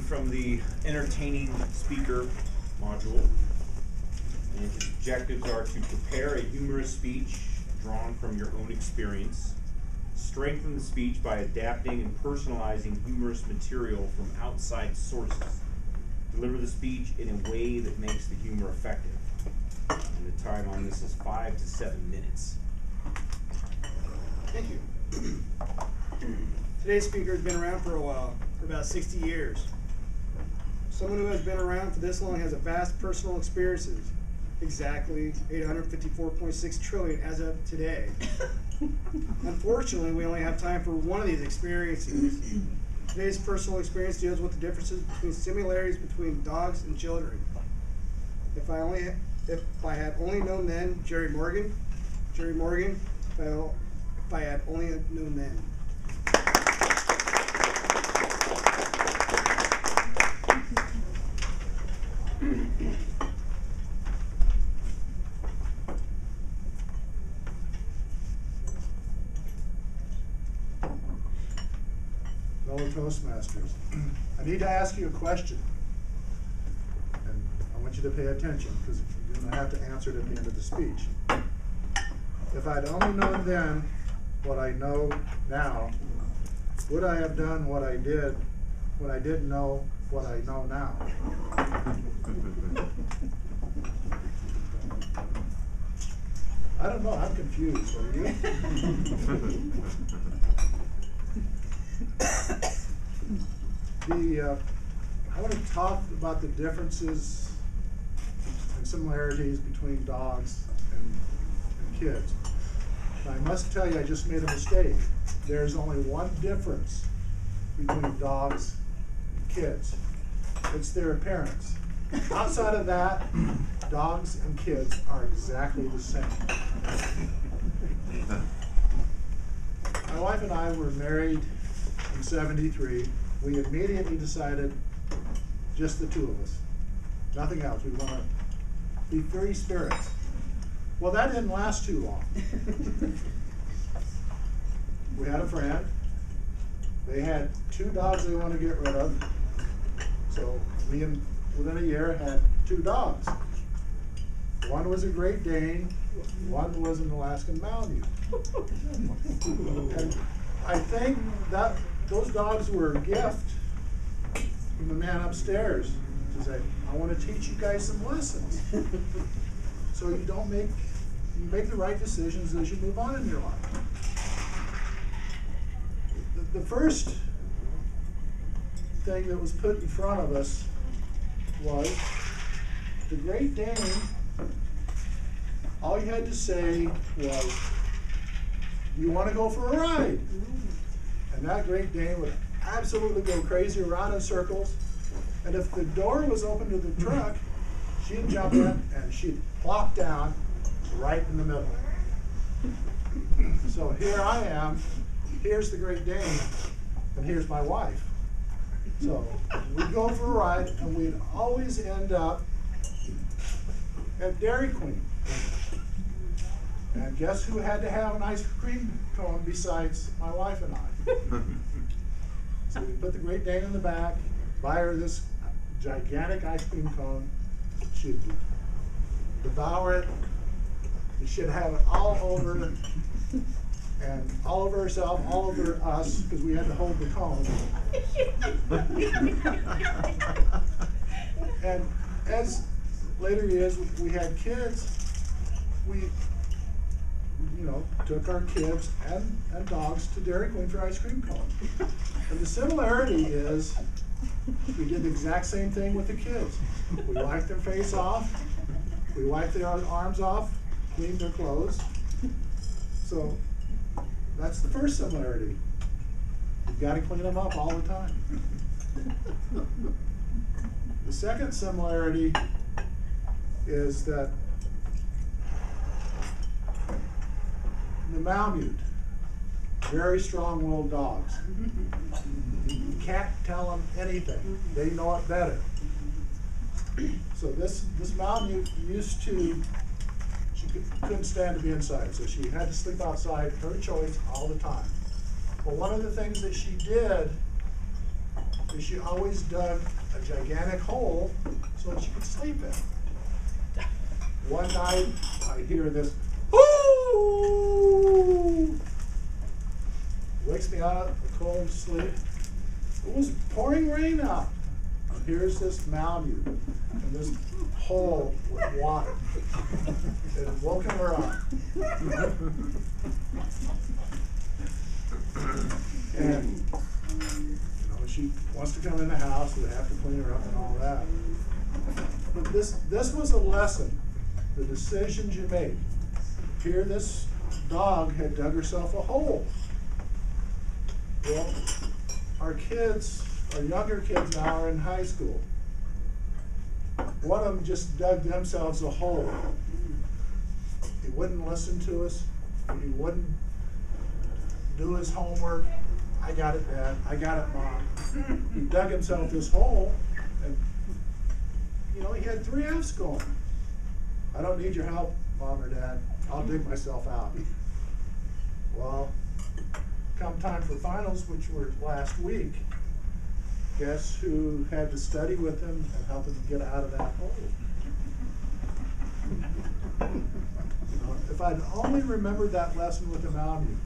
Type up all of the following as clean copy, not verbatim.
from the entertaining speaker module, and his objectives are to prepare a humorous speech drawn from your own experience, strengthen the speech by adapting and personalizing humorous material from outside sources, deliver the speech in a way that makes the humor effective. And the time on this is 5 to 7 minutes. Thank you. Today's speaker has been around for a while, for about 60 years. Someone who has been around for this long has a vast personal experiences, exactly 854.6 trillion as of today. Unfortunately, we only have time for one of these experiences. Today's personal experience deals with the differences between similarities between dogs and children. If I had only known then, Jerry Morgan, if I had only known then. Fellow Toastmasters, I need to ask you a question, and I want you to pay attention because you're going to have to answer it at the end of the speech. If I'd only known then what I know now, would I have done what I did when I didn't know what I know now? I don't know, I'm confused, are you? I want to talk about the differences and similarities between dogs and kids. And I must tell you, I just made a mistake. There's only one difference between dogs and kids. It's their appearance. Outside of that, dogs and kids are exactly the same. My wife and I were married in '73. We immediately decided, just the two of us, nothing else. We want to be free spirits. Well, that didn't last too long. We had a friend. They had 2 dogs they wanted to get rid of. So we, within a year, had 2 dogs. One was a Great Dane, one was an Alaskan Malamute. And I think that those dogs were a gift from the man upstairs to say, I want to teach you guys some lessons. So you make the right decisions as you move on in your life. The first thing that was put in front of us was the Great Dane. All you had to say was, you want to go for a ride? And that Great Dane would absolutely go crazy around in circles. And if the door was open to the truck, she'd jump in and she'd plop down right in the middle. So here I am, here's the Great Dane, and here's my wife. So we'd go for a ride, and we'd always end up at Dairy Queen. And guess who had to have an ice cream cone besides my wife and I? So we put the Great Dane in the back, buy her this gigantic ice cream cone. She'd devour it. She'd have it all over, and all over herself, all over us, because we had to hold the cone. And as later years we had kids, we took our kids and dogs to Dairy Queen for ice cream cone. And the similarity is we did the exact same thing with the kids. We wiped their face off, we wiped their arms off, cleaned their clothes. So that's the first similarity. You've got to clean them up all the time. The second similarity is that the Malamute, very strong-willed dogs. You can't tell them anything. They know it better. So this Malamute used to, she couldn't stand to be inside, so she had to sleep outside, her choice, all the time. Well, one of the things that she did is she always dug a gigantic hole so that she could sleep in. One night, I hear this, "Ooh!" Wakes me out of a cold sleep. It was pouring rain out. And here's this Mountie and this hole with water. It had woken her up. And she wants to come in the house, we have to clean her up and all that. But this was a lesson, the decisions you make. Here this dog had dug herself a hole. Well, our younger kids now are in high school. One of them just dug themselves a hole. He wouldn't listen to us, he wouldn't do his homework. I got it, Dad. I got it, Mom. He dug himself this hole, and he had 3 F's going. I don't need your help, Mom or Dad. I'll dig myself out. Well, come time for finals, which were last week, guess who had to study with him and help him get out of that hole? If I'd only remembered that lesson with the Mountie.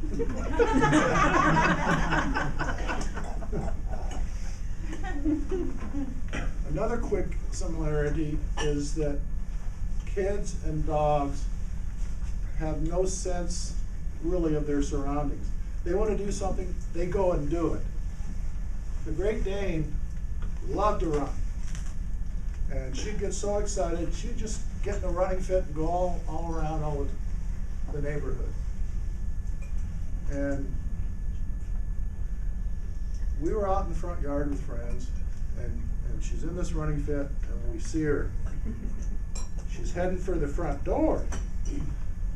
Another quick similarity is that kids and dogs have no sense really of their surroundings. They want to do something, they go and do it. The Great Dane loved to run. And she'd get so excited, she'd just get in a running fit and go all around all the neighborhood. And we were out in the front yard with friends, and she's in this running fit, and we see her. She's heading for the front door.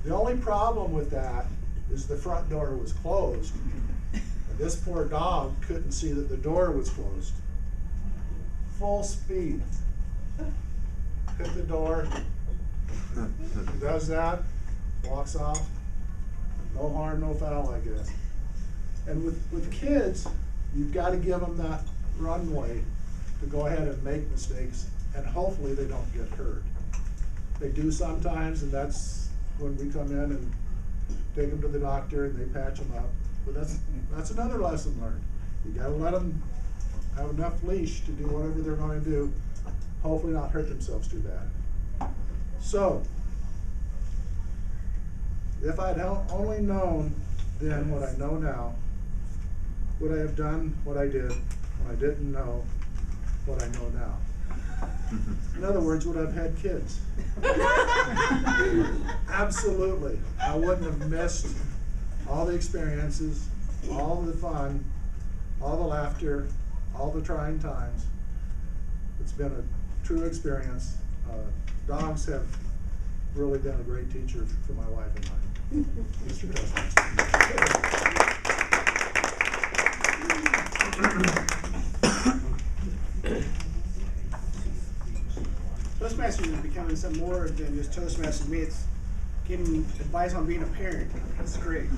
The only problem with that is the front door was closed. And this poor dog couldn't see that the door was closed. Full speed. Hit the door. He does that, walks off. No harm, no foul, I guess. And with kids, you've got to give them that runway to go ahead and make mistakes, and hopefully they don't get hurt. They do sometimes, and that's when we come in and take them to the doctor and they patch them up. But that's another lesson learned. You got to let them have enough leash to do whatever they're going to do, hopefully not hurt themselves too bad. So, if I'd only known then what I know now, would I have done what I did when I didn't know what I know now? In other words, would I have had kids? Absolutely. I wouldn't have missed all the experiences, all the fun, all the laughter, all the trying times. It's been a true experience. Dogs have really been a great teacher for my wife and I. Mr. Toastmasters is becoming some more than just Toastmasters. To me, it's getting advice on being a parent. It's great.